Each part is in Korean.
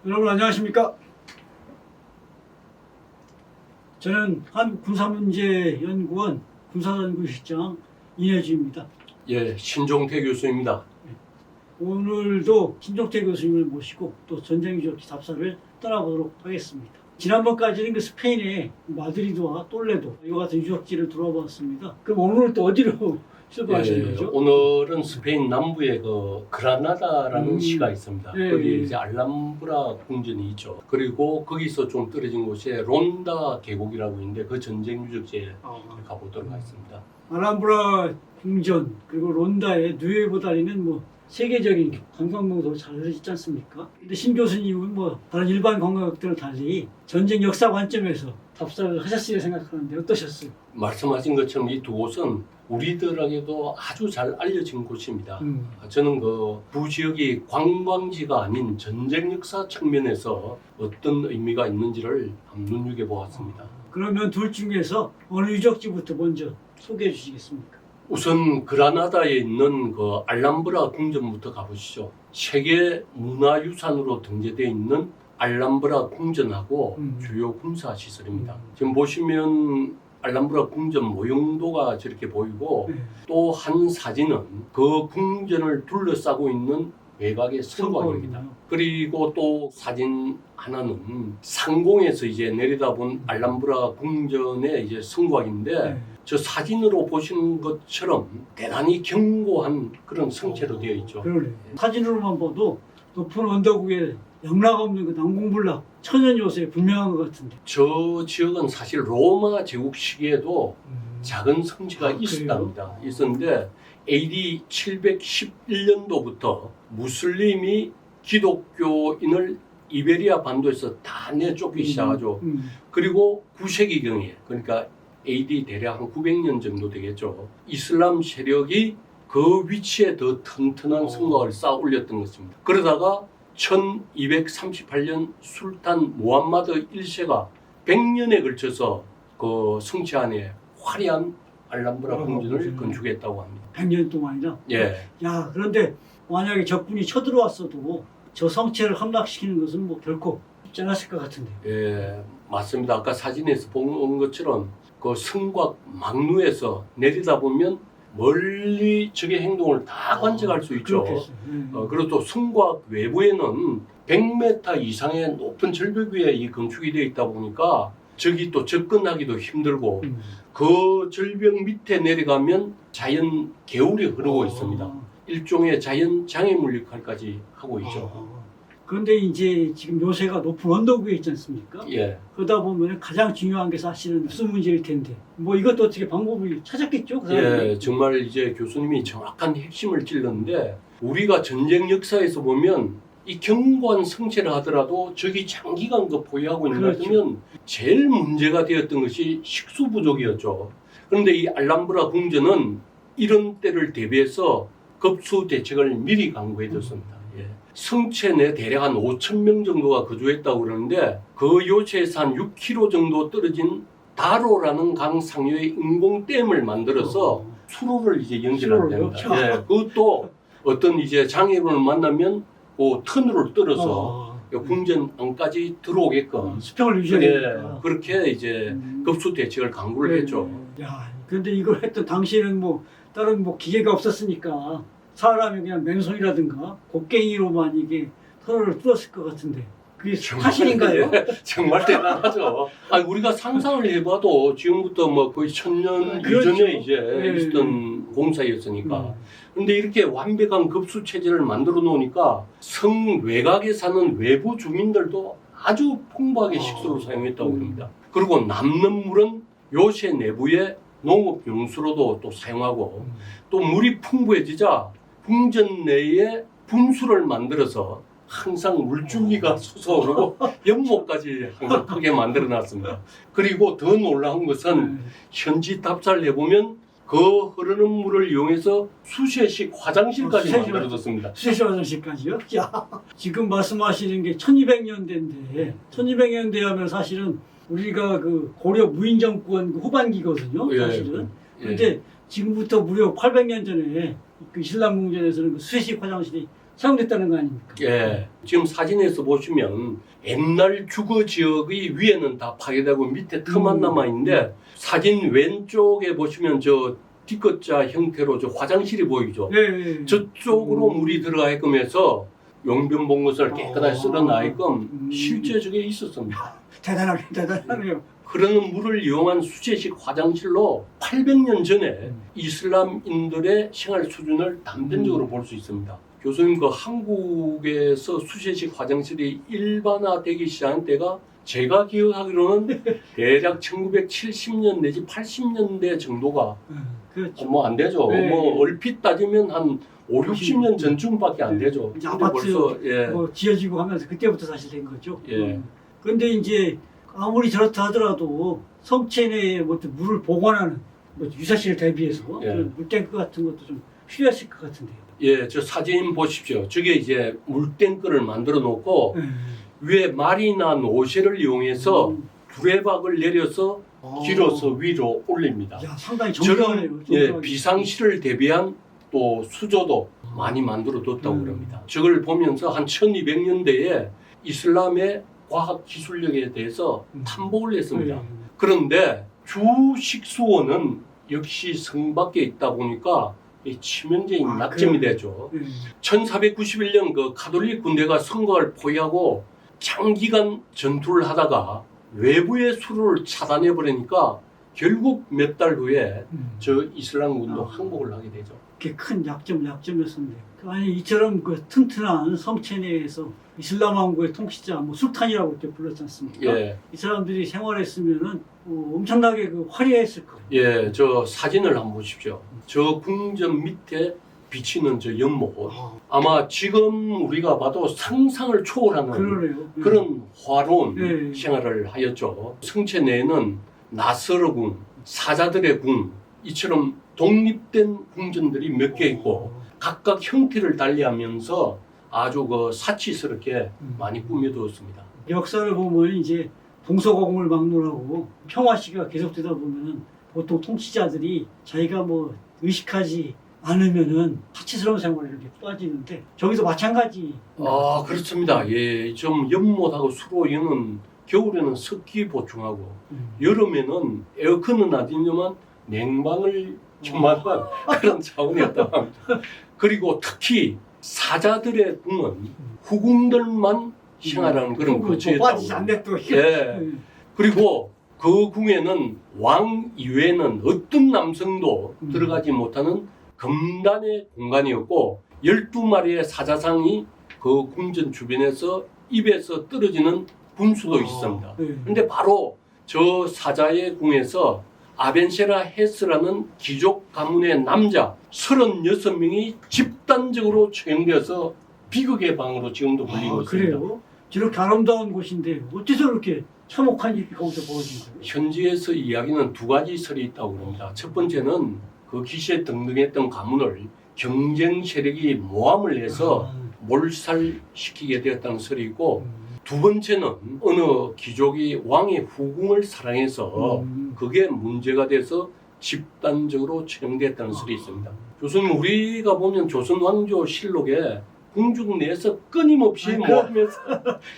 여러분 안녕하십니까? 저는 한국군사문제연구원 군사연구실장 이내주입니다. 예, 신종태 교수입니다. 오늘도 신종태 교수님을 모시고 또 전쟁 유적 답사를 떠나보도록 하겠습니다. 지난번까지는 그 스페인의 마드리드와 똘레도 이와 같은 유적지를 돌아봤습니다. 그럼 오늘은 또 어디로 출발하시는 거죠? 오늘은 스페인 남부의 그 그라나다라는 시가 있습니다. 예, 거기 예. 이제 알람브라 궁전이 있죠. 그리고 거기서 좀 떨어진 곳에 론다 계곡이라고 있는데 그 전쟁 유적지에 가보도록 하겠습니다. 알람브라 궁전 그리고 론다의 누에보 다리는 뭐 세계적인 관광명소로 잘 알려지지 않습니까? 근데 신 교수님은 뭐 다른 일반 관광객들을 달리 전쟁 역사 관점에서 답사를 하셨으리라 생각하는데 어떠셨어요? 말씀하신 것처럼 이 두 곳은 우리들에게도 아주 잘 알려진 곳입니다. 음. 저는 그 부지역이 관광지가 아닌 전쟁 역사 측면에서 어떤 의미가 있는지를 한번 눈여겨보았습니다. 그러면 둘 중에서 어느 유적지부터 먼저 소개해 주시겠습니까? 우선 그라나다에 있는 그 알람브라 궁전부터 가보시죠. 세계 문화유산으로 등재되어 있는 알람브라 궁전하고 주요 군사 시설입니다. 지금 보시면 알람브라 궁전 모형도가 저렇게 보이고 또 한 사진은 그 궁전을 둘러싸고 있는 외곽의 성곽입니다. 그리고 또 사진 하나는 상공에서 이제 내려다본 알람브라 궁전의 이제 성곽인데 저 사진으로 보시는 것처럼 대단히 견고한 그런 성체로 되어 있죠. 그러네. 사진으로만 봐도 높은 언덕 위에 영락 없는 그 난공불락 천연 요새에 분명한 것 같은데. 저 지역은 사실 로마 제국 시기에도 작은 성지가 있었답니다. 있었는데 AD 711년도부터 무슬림이 기독교인을 이베리아 반도에서 다 내쫓기 시작하죠. 그리고 9세기경에 그러니까 AD 대략 한 900년 정도 되겠죠. 이슬람 세력이 그 위치에 더 튼튼한 성곽을 쌓아 올렸던 것입니다. 그러다가 1238년 술탄 무함마드 1세가 100년에 걸쳐서 그 성체 안에 화려한 알람브라 궁전을 건축했다고 합니다. 100년 동안이나? 예. 야, 그런데 만약에 적군이 쳐들어왔어도 저 성체를 함락시키는 것은 뭐 결코 쉽지 않았을 것 같은데. 예, 맞습니다. 아까 사진에서 본 것처럼 그 성곽 막루에서 내려다보면 멀리 적의 행동을 다 관측할 수 있죠. 그리고 또 성곽 외부에는 100m 이상의 높은 절벽 위에 이 건축이 되어 있다 보니까 적이 또 접근하기도 힘들고 그 절벽 밑에 내려가면 자연 개울이 흐르고 있습니다. 일종의 자연 장애물 역할까지 하고 있죠. 그런데 이제 지금 요새가 높은 언덕 위에 있지 않습니까? 예. 그러다 보면 가장 중요한 게 사실은 수 문제일 텐데 뭐 이것도 어떻게 방법을 찾았겠죠? 그 예, 사람들이? 정말 이제 교수님이 정확한 핵심을 찔렀는데 우리가 전쟁 역사에서 보면 이 견고한 성체를 하더라도 적이 장기간 그 포위하고 있는 것 같으면 제일 문제가 되었던 것이 식수 부족이었죠. 그런데 이 알람브라 궁전은 이런 때를 대비해서 급수 대책을 미리 강구해뒀습니다. 성체 내 대략 한 5,000명 정도가 거주했다고 그러는데 그 요새에서 한 6km 정도 떨어진 다로라는 강 상류에 인공댐을 만들어서 수로를 이제 연결하게 됩니다. 예, 그것도 어떤 이제 장애물을 만나면 그 터널을 떨어서 궁전 안까지 들어오게끔 수평을 유지하니까. 그렇게 이제 급수 대책을 강구를 했죠. 야, 그런데 이걸 했던 당시에는 뭐 다른 뭐 기계가 없었으니까 사람이 그냥 맨손이라든가 곡괭이로만 이게 터널을 뚫었을 것 같은데 그게 사실인가요? 정말 대단하죠. 아니, 우리가 상상을 해봐도 지금부터 뭐 거의 1000년 그렇죠. 이전에 이제 있었던 공사였으니까. 그런데 이렇게 완벽한 급수 체제를 만들어 놓으니까 성 외곽에 사는 외부 주민들도 아주 풍부하게 식수를 사용했다고 합니다. 그리고 남는 물은 요새 내부에 농업 용수로도 또 사용하고 또 물이 풍부해지자 궁전 내에 분수를 만들어서 항상 물줄기가 솟아오르고 연못까지 항상 크게 만들어 놨습니다. 그리고 더 놀라운 것은 현지 답사를 해보면 그 흐르는 물을 이용해서 수세식 화장실까지 만들어졌습니다. 수세식 화장실까지요? 야, 지금 말씀하시는 게 1200년대인데 1200년대 하면 사실은 우리가 그 고려 무인정권 후반기거든요. 사실은. 그런데 지금부터 무려 800년 전에 그 이슬람 궁전에서는 그 수세식 화장실이 사용됐다는 거 아닙니까? 예, 지금 사진에서 보시면 옛날 주거 지역의 위에는 다 파괴되고 밑에 틈만 남아 있는데 사진 왼쪽에 보시면 저 D자 형태로 저 화장실이 보이죠. 네. 저쪽으로 물이 들어가게끔 해서 용변 본 것을 깨끗하게 쓸어놔게끔 실제 저게 있었습니다. 대단하네요. 흐르는 물을 이용한 수제식 화장실로 800년 전에 이슬람인들의 생활 수준을 단편적으로 볼 수 있습니다. 교수님, 그 한국에서 수제식 화장실이 일반화되기 시작한 때가 제가 기억하기로는 대략 1970년 내지 80년대 정도가 그렇죠. 뭐 안 되죠. 네. 뭐 얼핏 따지면 한 5, 60년 전쯤밖에 안 되죠. 이제 근데 아파트 예. 뭐 지어지고 하면서 그때부터 사실 된 거죠. 예. 그런데 이제 아무리 저렇다 하더라도 성체 내에 뭐 물을 보관하는 뭐 유사시를 대비해서 예. 그런 물탱크 같은 것도 좀 필요했을 것 같은데요. 예, 저 사진 보십시오. 저게 이제 물탱크를 만들어 놓고 위에 말이나 노쇠를 이용해서 두레박을 내려서 길어서 위로 올립니다. 야, 상당히 정교하네요. 예, 비상시를 대비한 또 수조도 많이 만들어 뒀다고 그럽니다. 저걸 보면서 한 1200년대에 이슬람의 과학 기술력에 대해서 탐복을 했습니다. 그런데 주식수원은 역시 성 밖에 있다 보니까 치명적인 낙점이 되죠. 1491년 그 가톨릭 군대가 성곽을 포위하고 장기간 전투를 하다가 외부의 수를 차단해 버리니까 결국 몇 달 후에 저 이슬람군도 항복을 하게 되죠. 그게 큰 약점이었습니다. 아니 이처럼 그 튼튼한 성체 내에서 이슬람 왕국의 통치자 뭐 술탄이라고 이렇게 불렀지 않습니까? 예, 이 사람들이 생활했으면은 엄청나게 그 화려했을 거예요. 예, 저 사진을 한번 보십시오. 저 궁전 밑에 비치는 저 연못, 아마 지금 우리가 봐도 상상을 초월하는 그러네요. 그런 화로운 네. 생활을 하였죠. 성체 내에는 나서르 궁, 사자들의 궁, 이처럼 독립된 궁전들이 몇 개 있고 각각 형태를 달리하면서 아주 그 사치스럽게 많이 꾸며두었습니다. 역사를 보면 이제 동서고금을 막론하고 평화 시기가 계속되다 보면은 보통 통치자들이 자기가 뭐 의식하지 않으면은 사치스러운 생활에 이렇게 빠지는데 저기도 마찬가지. 아, 그렇습니다. 예, 좀 연못하고 수로 이는 겨울에는 습기 보충하고 여름에는 에어컨은 아니지만 냉방을 정말 그런 차원이었다고 합니다. 그리고 특히 사자들의 궁은 후궁들만 생활하는 그런 거처였다고. 빠지지 않네 또. 예. 그리고 그 궁에는 왕 이외에는 어떤 남성도 들어가지 못하는 금단의 공간이었고 12마리의 사자상이 그 궁전 주변에서 입에서 떨어지는 분수도 있습니다. 그런데 바로 저 사자의 궁에서 아벤세라 헤스라는 귀족 가문의 남자 36명이 집단적으로 처형되어서 비극의 방으로 지금도 불리고 있습니다. 그래요? 저렇게 아름다운 곳인데 어째서 그렇게 참혹한 일이 거기서 벌어진 거예요? 현지에서 이야기는 두 가지 설이 있다고 합니다. 첫 번째는 그 기시에 등등했던 가문을 경쟁 세력이 모함을 해서 몰살시키게 되었다는 설이 있고 두 번째는 어느 귀족이 왕의 후궁을 사랑해서 그게 문제가 돼서 집단적으로 처형됐다는 설이 있습니다. 교수님, 우리가 보면 조선 왕조 실록에 궁중 내에서 끊임없이 모함해서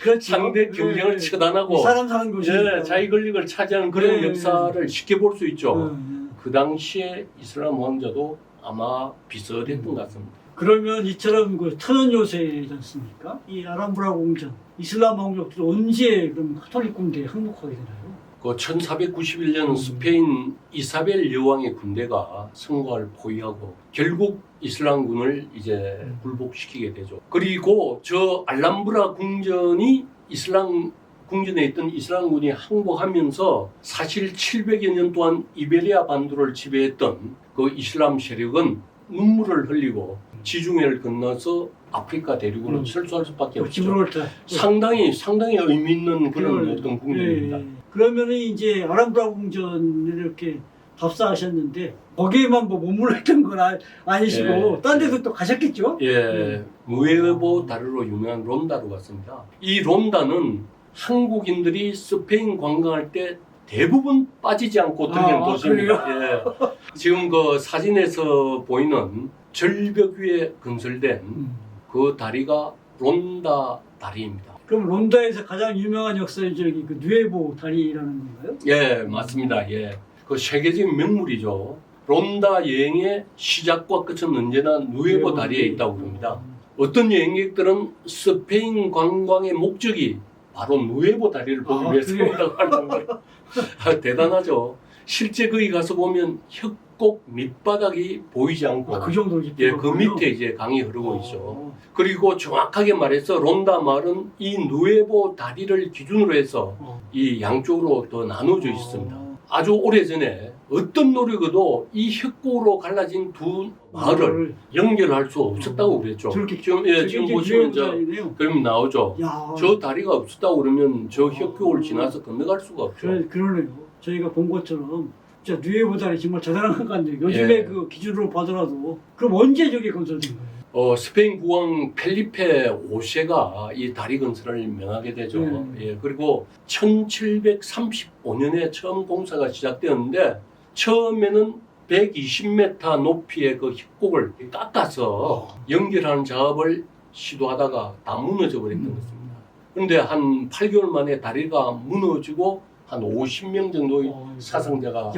그렇죠. 상대 경쟁을 처단하고 이 사람 사는 곳이니까. 예, 자기 권력을 차지하는 그런 네. 역사를 쉽게 볼 수 있죠. 그 당시에 이슬람 왕자도 아마 비슷했던 것 같습니다. 그러면 이처럼 그 천연 요새지 않습니까? 이 아람브라 궁전, 이슬람 왕족들 언제 그럼 카톨릭 군대에 항복하게 되나요? 그 1491년 스페인 이사벨 여왕의 군대가 성곽을 포위하고 결국 이슬람군을 이제 굴복시키게 되죠. 그리고 저 알람브라 궁전이 이슬람 궁전에 있던 이슬람군이 항복하면서 사실 700여 년 동안 이베리아 반도를 지배했던 그 이슬람 세력은 눈물을 흘리고 지중해를 건너서 아프리카 대륙으로 철수할 수밖에 없죠. 지브롤터. 상당히 의미 있는 그런 어떤 궁전입니다. 그러면은 이제 아람브라 궁전을 이렇게 답사하셨는데 거기에만 뭐 머물렀던 건 아니시고 예. 딴 데도 또 가셨겠죠? 예, 누에보 다르로 유명한 롬다로 갔습니다. 이 롬다는 한국인들이 스페인 관광할 때 대부분 빠지지 않고 들리는 도시입니다. 예. 지금 그 사진에서 보이는 절벽 위에 건설된 그 다리가 론다 다리입니다. 그럼 론다에서 가장 유명한 역사적이 그 누에보 다리라는 건가요? 예, 맞습니다. 예, 그 세계적인 명물이죠. 론다 여행의 시작과 끝은 언제나 누에보 다리에 있다고 합니다. 어떤 여행객들은 스페인 관광의 목적이 바로 누에보 다리를 보기 위해서 그래요? 온다고 할 정도로 대단하죠. 실제 거기 가서 보면 협곡 밑바닥이 보이지 않고 그 정도로 예, 그 밑에 이제 강이 흐르고 있죠. 그리고 정확하게 말해서 론다 마을은 이 누에보 다리를 기준으로 해서 이 양쪽으로 더 나눠져 있습니다. 아주 오래전에 어떤 노력으도 이 협곡으로 갈라진 두 마을을 연결할 수 없었다고 그랬죠. 지금 지금 보시면 그럼 나오죠. 야, 저 다리가 없었다고 그러면 저 협곡을 지나서 건너갈 수가 없죠. 그러네요. 저희가 본 것처럼 진짜 누에보 다리 정말 대단한 것 같네요. 요즘에 예. 그 기준으로 봐더라도 그럼 언제 저게 건설된 거예요? 스페인 국왕 펠리페 5세가 이 다리 건설을 명하게 되죠. 예, 그리고 1735년에 처음 공사가 시작되었는데 처음에는 120m 높이의 그 협곡을 깎아서 연결하는 작업을 시도하다가 다 무너져 버렸던 것입니다. 그런데 한 8개월 만에 다리가 무너지고 한 50명 정도의 사상자가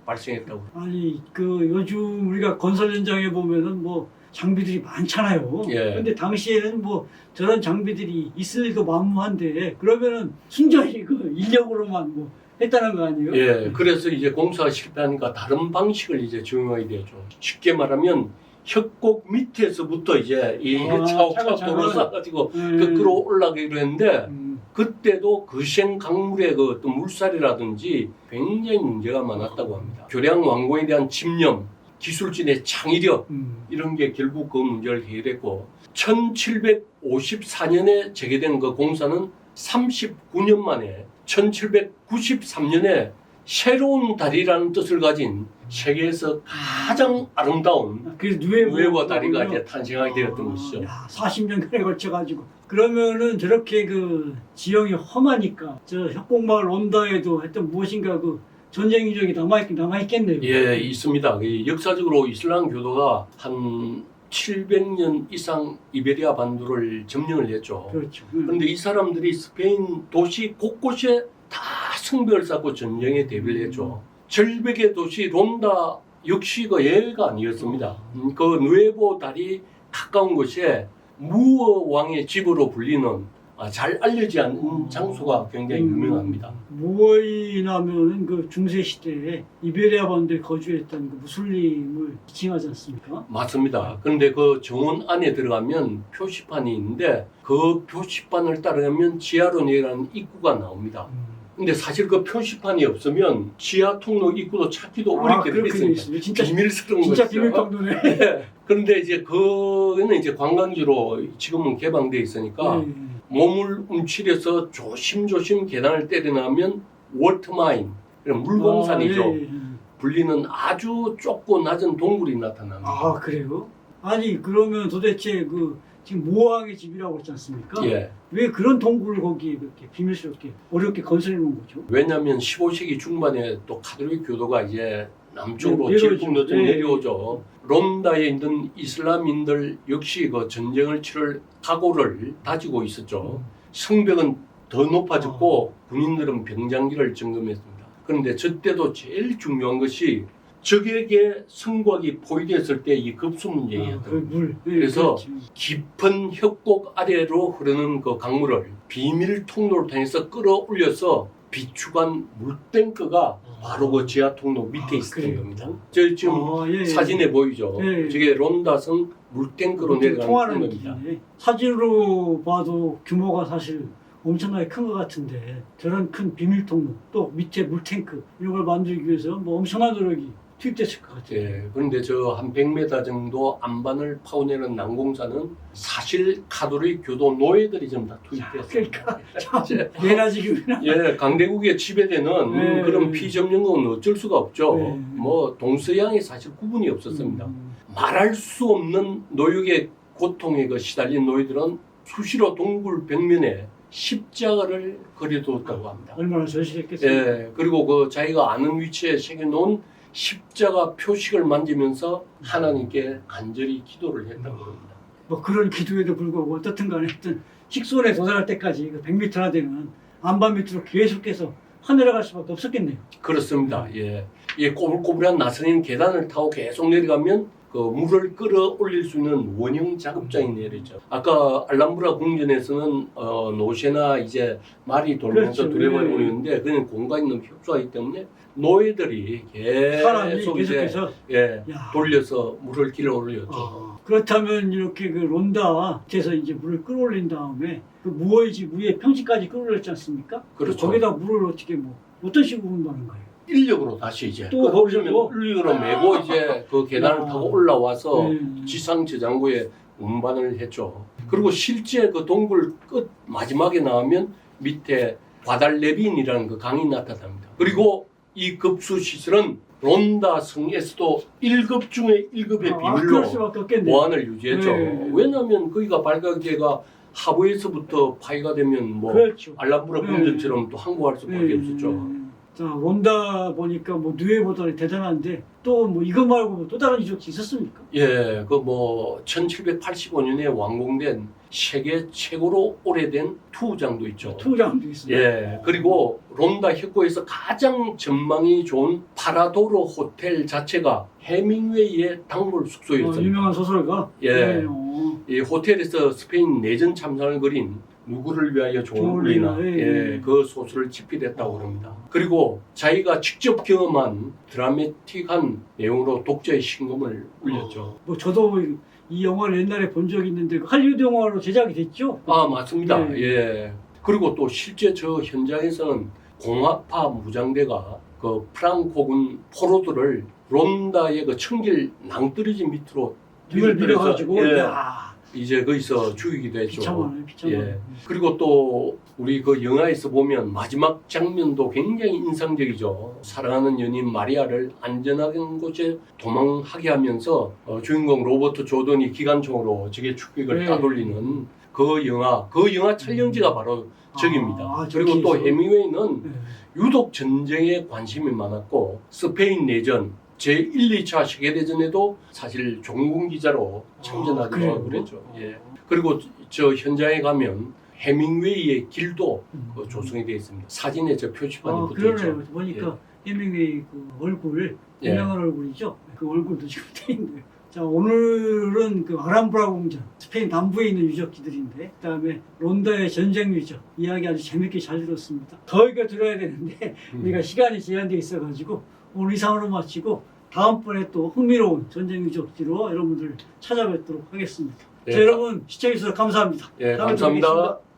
발생했다고. 아니 그 요즘 우리가 건설 현장에 보면은 뭐 장비들이 많잖아요. 예. 근데 당시에는 뭐 저런 장비들이 있을 리도 만무한데 그러면은 순전히 그 인력으로만 뭐 했다는 거 아니에요? 예, 그래서 이제 공사가 실패하니까 다른 방식을 이제 적용하게 되죠. 쉽게 말하면 협곡 밑에서부터 이제 이 차곡차곡 쌓아가지고 거꾸로 올라가기로 했는데 그때도 거센 강물의 그 어떤 물살이라든지 굉장히 문제가 많았다고 합니다. 교량 완공에 대한 집념, 기술진의 창의력 이런 게 결국 그 문제를 해결했고 1754년에 재개된 그 공사는 39년 만에 1793년에 새로운 다리라는 뜻을 가진 세계에서 가장 아름다운 누에보 다리가 이제 탄생하게 되었던 것이죠. 40년간에 걸쳐가지고 그러면은 저렇게 그 지형이 험하니까 저 협곡마을 온다에도 하여튼 무엇인가 그 전쟁 이력이 남아있겠네요. 예, 있습니다. 역사적으로 이슬람 교도가 한 700년 이상 이베리아 반도를 점령을 했죠. 그렇죠. 그런데 이 사람들이 스페인 도시 곳곳에 다 성벽을 쌓고 전쟁에 대비를 했죠. 절벽의 도시 론다 역시 그 예외가 아니었습니다. 그 누에보 다리 가까운 곳에 무어 왕의 집으로 불리는 잘 알려지지 않은 장소가 굉장히 유명합니다. 무어인하면은 그 중세 시대에 이베리아 반도에 거주했던 그 무슬림을 지칭하지 않습니까? 맞습니다. 그런데 그 정원 안에 들어가면 표시판이 있는데 그 표시판을 따라가면 지하로 내려가는 입구가 나옵니다. 근데 사실 그 표시판이 없으면 지하 통로 입구도 찾기도 어렵게 되겠습니다. 진짜 비밀스러운 진짜 것이죠. 비밀 통로네. 네. 그런데 이제 그거는 이제 관광지로 지금은 개방돼 있으니까 몸을 움츠려서 조심조심 계단을 때려나가면 워터마인, 물광산이죠. 불리는 아주 좁고 낮은 동굴이 나타납니다. 아 그래요? 아니 그러면 도대체 그 지금 모왕의 집이라고 했지 않습니까? 예. 왜 그런 동굴을 거기에 그렇게 비밀스럽게 어렵게 건설해 놓은 거죠? 왜냐하면 15세기 중반에 또 카톨릭 교도가 이제 남쪽으로 질풍노 좀 내려오죠. 론다에 있는 이슬람인들 역시 그 전쟁을 치를 각오를 다지고 있었죠. 성벽은 더 높아졌고 군인들은 병장기를 점검했습니다. 그런데 저때도 제일 중요한 것이 적에게 성곽이 포위됐을 때 이 급수 문제였던 그래서 깊은 협곡 아래로 흐르는 그 강물을 비밀 통로를 통해서 끌어올려서 비축한 물탱크가 바로 그 지하 통로 밑에 있었던 겁니다. 저 지금 사진에 보이죠? 저게 론다성 물탱크로 내려가는 겁니다. 사진으로 봐도 규모가 사실 엄청나게 큰 것 같은데 저런 큰 비밀 통로 또 밑에 물탱크 이런 걸 만들기 위해서 뭐 엄청난 노력이 투입됐을 것 같아요. 예, 그런데 저 한 100m 정도 안반을 파고내는 난공사는 사실 카톨릭 교도 노예들이 좀 다 투입됐어요. 그러니까 내나 지금이나. 예, 강대국에 지배되는 그런 피점령은 어쩔 수가 없죠. 뭐 동서양이 사실 구분이 없었습니다. 말할 수 없는 노역의 고통에 시달린 노예들은 수시로 동굴 벽면에 십자가를 그려두었다고 합니다. 얼마나 절실했겠어요. 예, 그리고 그 자기가 아는 위치에 새겨놓은 십자가 표식을 만지면서 하나님께 간절히 기도를 했다고 합니다. 뭐 그런 기도에도 불구하고 어떻든 간에 하여튼 식손에 도달할 때까지 그 100m나 되는 안반 밑으로 계속해서 하늘에 수밖에 없었겠네요. 그렇습니다. 예. 이 꼬불꼬불한 나선인 계단을 타고 계속 내려가면 그 물을 끌어올릴 수 있는 원형 작업장이 내리죠. 아까 알람브라 궁전에서는 노새나 이제 말이 돌면서 그렇죠. 두려워오는데 그는 공간이 너무 협소하기 때문에 노예들이 사람이 계속 이제 계속해서 예, 야. 돌려서 물을 길어 올렸죠. 그렇다면 이렇게 그 론다에서 이제 물을 끌어올린 다음에 그 무어이지 무의 평지까지 끌어올렸지 않습니까? 그렇죠. 거기다 물을 어떻게 뭐 어떤 식으로 운반하는 거예요? 인력으로 다시 이제 또 거기면 거기서 인력으로 메고 이제 그 계단을 타고 올라와서 네. 지상 저장고에 운반을 했죠. 그리고 실제 그 동굴 끝 마지막에 나오면 밑에 과달레빈이라는 그 강이 나타납니다. 그리고 이 급수 시설은 론다 성에서도 1급 중에 1급의 그럴 비밀로 수밖에 없겠네요. 보안을 유지했죠. 네. 왜냐하면 거기가 발각제가 하부에서부터 파이가 되면 뭐 그렇죠. 알람브라 네. 궁전처럼 또 항구할 수밖에 없었죠. 자, 론다 보니까 뭐 누에보다 대단한데 또 뭐 이거 말고 또 다른 유적지 있었습니까? 예, 그 뭐 1785년에 완공된 세계 최고로 오래된 투우장도 있죠. 투장도 있습니다. 예, 그리고 론다 협곡에서 가장 전망이 좋은 파라도로 호텔 자체가 해밍웨이의 단골 숙소였습니다. 유명한 소설가. 예. 네, 이 호텔에서 스페인 내전 참상을 그린 누구를 위하여 좋은 우리나 좋은 우리나, 예, 그 소설을 집필했다고 합니다. 그리고 자기가 직접 경험한 드라마틱한 내용으로 독자의 심금을 울렸죠. 뭐 저도 이 영화를 옛날에 본 적이 있는데 할리우드 영화로 제작이 됐죠? 아 맞습니다. 네. 예. 그리고 또 실제 저 현장에서는 공화파 무장대가 그 프랑코군 포로들을 론다의 그 청길 낭떠러지 밑으로 등을 뒤집어서, 밀어가지고 예, 야, 이제 거기서 죽이기도 했죠. 비참하네, 비참하네. 예. 그리고 또 우리 그 영화에서 보면 마지막 장면도 굉장히 인상적이죠. 사랑하는 연인 마리아를 안전한 곳에 도망하게 하면서 주인공 로버트 조던이 기관총으로 적의 축객을 네. 따돌리는 그 영화 촬영지가 바로 저기입니다. 아, 그리고 또 저기에서. 해밍웨이는 네. 유독 전쟁에 관심이 많았고 스페인 내전 제1, 2차 세계대전에도 사실 종군 기자로 참전하기도 그래요? 하고 그랬죠. 예. 그리고 저 현장에 가면 해밍웨이의 길도 그 조성이 되어 있습니다. 사진에 저 표지판이 붙어 그러네요. 있죠. 보니까 해밍웨이 그 얼굴, 예. 유명한 얼굴이죠. 그 얼굴도 지금 돼 있네요. 자, 오늘은 그 아람브라 궁전, 스페인 남부에 있는 유적지들인데, 그다음에 론다의 전쟁 유적 이야기 아주 재밌게 잘 들었습니다. 더 이거 들어야 되는데 우리가 시간이 제한돼 있어가지고 오늘 이상으로 마치고 다음번에 또 흥미로운 전쟁 유적지로 여러분들 찾아뵙도록 하겠습니다. 예. 자, 여러분 시청해주셔서 감사합니다. 예, 다음에 또 감사합니다. 뵙겠습니다.